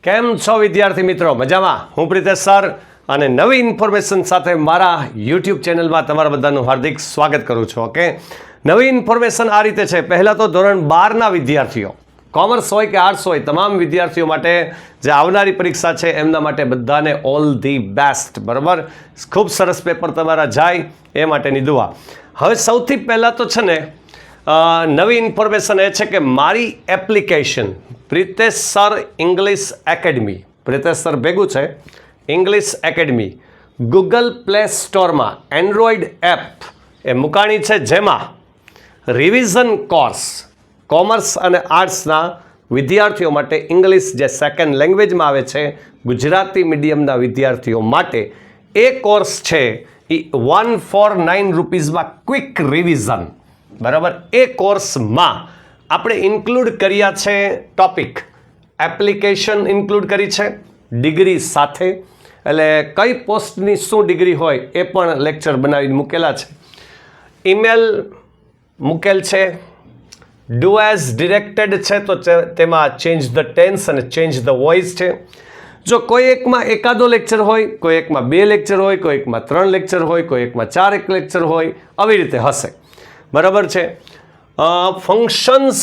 કેમ છો વિદ્યાર્થી મિત્રો? મજામાં? હું પ્રિતેશ સર અને નવી ઇન્ફોર્મેશન સાથે મારા યુટ્યુબ ચેનલમાં તમારા બધાનું હાર્દિક સ્વાગત કરું છું. ઓકે, નવી ઇન્ફોર્મેશન આ રીતે છે. પહેલાં તો ધોરણ 12ના વિદ્યાર્થીઓ, કોમર્સ હોય કે આર્ટ્સ હોય, તમામ વિદ્યાર્થીઓ માટે જે આવનારી પરીક્ષા છે એમના માટે બધાને ઓલ ધી બેસ્ટ. બરાબર, ખૂબ સરસ પેપર તમારા જાય એ માટેની દુઆ. હવે સૌથી પહેલાં તો છે ને નવી ઇન્ફોર્મેશન એ છે કે મારી application Pritesh sir English academy, Pritesh sir ભેગું છે ઇંગ્લિશ એકેડમી, ગૂગલ પ્લે સ્ટોરમાં એન્ડ્રોઈડ એપ એ મુકાણી છે, જેમાં રિવિઝન કોર્સ કોમર્સ અને આર્ટ્સના વિદ્યાર્થીઓ માટે ઇંગ્લિશ જે સેકન્ડ લેંગ્વેજમાં આવે છે, ગુજરાતી મીડિયમના વિદ્યાર્થીઓ માટે એ કોર્સ છે એ 149 રૂપીઝમાં ક્વિક રિવિઝન. બરાબર, એ કોર્સમાં આપણે ઇન્ક્લુડ કર્યા છે ટોપિક, એપ્લિકેશન ઇન્ક્લુડ કરી છે ડિગ્રી સાથે, એટલે કઈ પોસ્ટની શું ડિગ્રી હોય એ પણ લેક્ચર બનાવીને મૂકેલા છે. ઈમેલ મૂકેલ છે, ડુ એઝ ડિરેક્ટેડ છે તો તેમાં ચેન્જ ધ ટેન્સ અને ચેન્જ ધ વોઇસ છે. જો કોઈ એકમાં એકાદો લેક્ચર હોય, કોઈ એકમાં 2 લેક્ચર હોય, કોઈ એકમાં 3 લેક્ચર હોય, કોઈ એકમાં 4 લેક્ચર હોય, આવી રીતે હશે. બરાબર છે. ફંક્શન્સ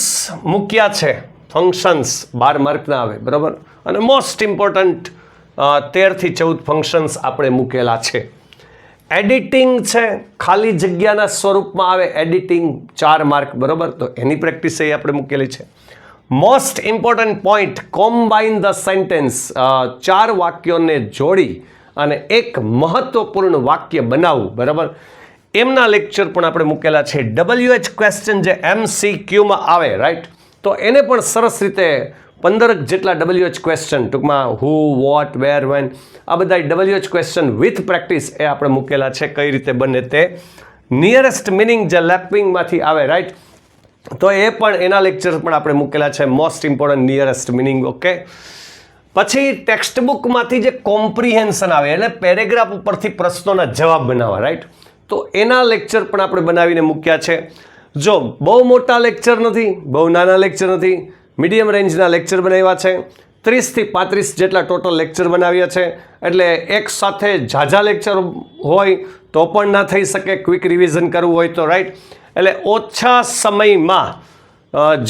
મૂક્યા છે, ફંક્શન્સ 12 માર્કના આવે. બરાબર, અને મોસ્ટ ઇમ્પોર્ટન્ટ 13 થી 14 ફંક્શન્સ આપણે મૂકેલા છે. એડિટિંગ છે, ખાલી જગ્યાના સ્વરૂપમાં આવે એડિટિંગ 4 માર્ક. બરાબર, તો એની પ્રેક્ટિસ એ આપણે મૂકેલી છે. Most important point, combine the sentence, 4 વાક્યોને જોડી અને એક મહત્વપૂર્ણ વાક્ય બનાવવું. બરાબર, એમના લેક્ચર પણ આપણે મૂકેલા છે. WH ક્વેશ્ચન જે MCQમાં આવે, રાઈટ, તો એને પણ સરસ રીતે 15 જેટલા WH ક્વેશ્ચન, ટૂંકમાં હુ, વોટ, વેર, વેન, આ બધા WH ક્વેશ્ચન વિથ પ્રેક્ટિસ એ આપણે મૂકેલા છે. કઈ રીતે બને તે, નિયરેસ્ટ મિનિંગ જે લેપિંગમાંથી આવે, રાઈટ, તો એ પણ એના લેક્ચર પણ આપણે મૂકેલા છે. Most important nearest meaning. Okay, પછી ટેક્સ્ટ બુકમાંથી જે કોમ્પ્રિહેન્શન આવે, એટલે પેરેગ્રાફ ઉપરથી પ્રશ્નોના જવાબ બનાવવા, રાઈટ, તો એના લેક્ચર પણ આપણે બનાવીને મૂક્યા છે. જો બહુ મોટા લેક્ચર નથી, બહુ નાના લેક્ચર નથી, મીડિયમ રેન્જના લેક્ચર બનાવ્યા છે. 30 થી 35 જેટલા ટોટલ લેક્ચર બનાવ્યા છે. એટલે એક સાથે ઝાઝા લેક્ચર હોય તો પણ ના થઈ શકે, ક્વિક રિવિઝન કરવું હોય તો, રાઈટ. એટલે ઓછા સમયમાં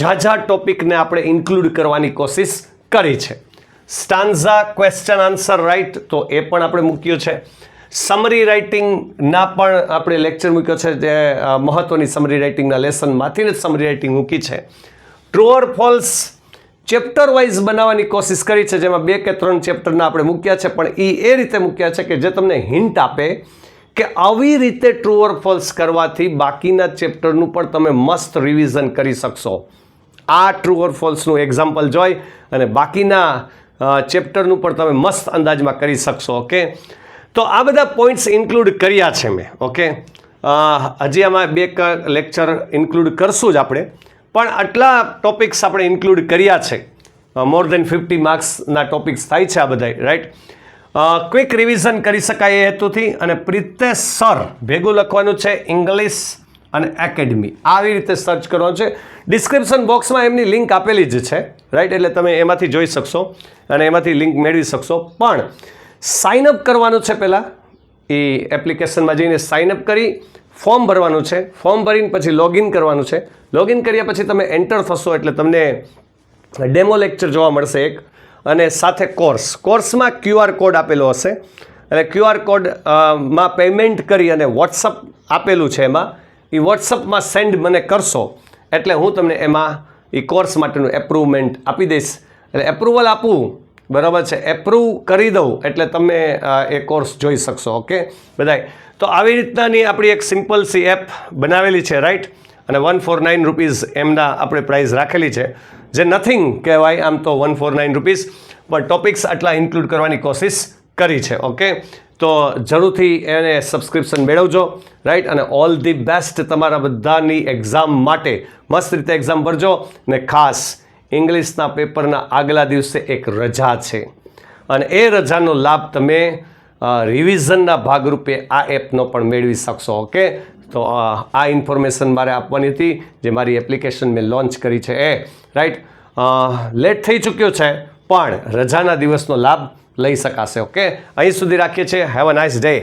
ઝાઝા ટોપિકને આપણે ઇન્ક્લુડ કરવાની કોશિશ કરી છે. સ્ટાન્ઝા ક્વેશ્ચન આન્સર, રાઈટ, તો એ પણ આપણે મૂક્યું છે. સમરી રાઇટિંગના પણ આપણે લેક્ચર મૂક્યો છે, જે મહત્ત્વની સમરી રાઇટિંગના લેસનમાંથી જ સમરી રાઇટિંગ મૂકી છે. True or false chapter wise બનાવવાની કોશિશ કરી છે, જેમાં 2 કે 3 ચેપ્ટરના આપણે મૂક્યા છે, પણ એ રીતે મૂક્યા છે કે જે તમને હિન્ટ આપે કે આવી રીતે ટ્રુ ઓર ફોલ્સ કરવાથી બાકીના ચેપ્ટરનું પણ તમે મસ્ત રિવિઝન કરી શકશો. આ ટ્રુ ઓર ફોલ્સનું એક્ઝામ્પલ જોઈ અને બાકીના ચેપ્ટરનું પણ તમે મસ્ત અંદાજમાં કરી શકશો. ઓકે, તો આ બધા પોઈન્ટ્સ ઇન્ક્લુડ કર્યા છે મેં. ઓકે, હજી આમાં 2 લેક્ચર ઇન્ક્લુડ કરશું જ આપણે, પણ આટલા ટોપિક્સ આપણે ઇન્ક્લુડ કર્યા છે. મોર દેન 50 માર્ક્સના ટોપિક્સ થાય છે આ બધા, રાઈટ. ક્વિક રિવિઝન કરી શકાય એ હેતુથી. અને પ્રિતેશ સર ભેગું લખવાનું છે ઇંગ્લિશ અને એકેડમી, આવી રીતે સર્ચ કરવાનું છે. ડિસ્ક્રિપ્શન બોક્સમાં એમની લિંક આપેલી જ છે, રાઈટ, એટલે તમે એમાંથી જોઈ શકશો અને એમાંથી લિંક મેળવી શકશો. પણ સાઇનઅપ કરવાનું છે. પહેલાં એ એપ્લિકેશનમાં જઈને સાઇનઅપ કરી ફોર્મ ભરવાનું છે. ફોર્મ ભરીને પછી લોગિન કરવાનું છે. લોગિન કર્યા પછી તમે એન્ટર થશો એટલે તમને ડેમો લેક્ચર જોવા મળશે એક, અને સાથે કોર્સમાં QR કોડ આપેલો હશે. એટલે QR કોડમાં પેમેન્ટ કરી અને વોટ્સઅપ આપેલું છે, એમાં એ વોટ્સઅપમાં સેન્ડ મને કરશો એટલે હું તમને એમાં એ કોર્સ માટેનું એપ્રુવમેન્ટ આપી દઈશ. એટલે એપ્રુવલ આપું, બરાબર છે, એપ્રૂવ કરી દઉં એટલે તમે એ કોર્સ જોઈ શકશો. ઓકે બધાય, તો આવી રીતનાની આપણી એક સિમ્પલ સી એપ બનાવેલી છે, રાઈટ. અને 149 રૂપીઝ એમના આપણે પ્રાઇસ રાખેલી છે, જે નથિંગ કહેવાય આમ તો 149 રૂપીઝ, પણ ટોપિક્સ આટલા ઇન્ક્લુડ કરવાની કોશિશ કરી છે. ઓકે, તો જરૂરથી એને સબસ્ક્રિપ્શન મેળવજો, રાઈટ. અને ઓલ ધી બેસ્ટ તમારા બધાની એક્ઝામ માટે. મસ્ત રીતે એક્ઝામ ભરજો. ને ખાસ ઇંગ્લિશના પેપરના આગલા દિવસે એક રજા છે, અને એ રજાનો લાભ તમે રિવિઝનના ભાગરૂપે આ એપનો પણ મેળવી શકશો. ઓકે, તો આ ઇન્ફોર્મેશન મારે આપવાની હતી, જે મારી એપ્લિકેશન મેં લોન્ચ કરી છે એ, રાઈટ. લેટ થઈ ચૂક્યો છે, પણ રજાના દિવસનો લાભ લઈ શકાશે. ઓકે, અહીં સુધી રાખીએ છીએ. Have a nice day.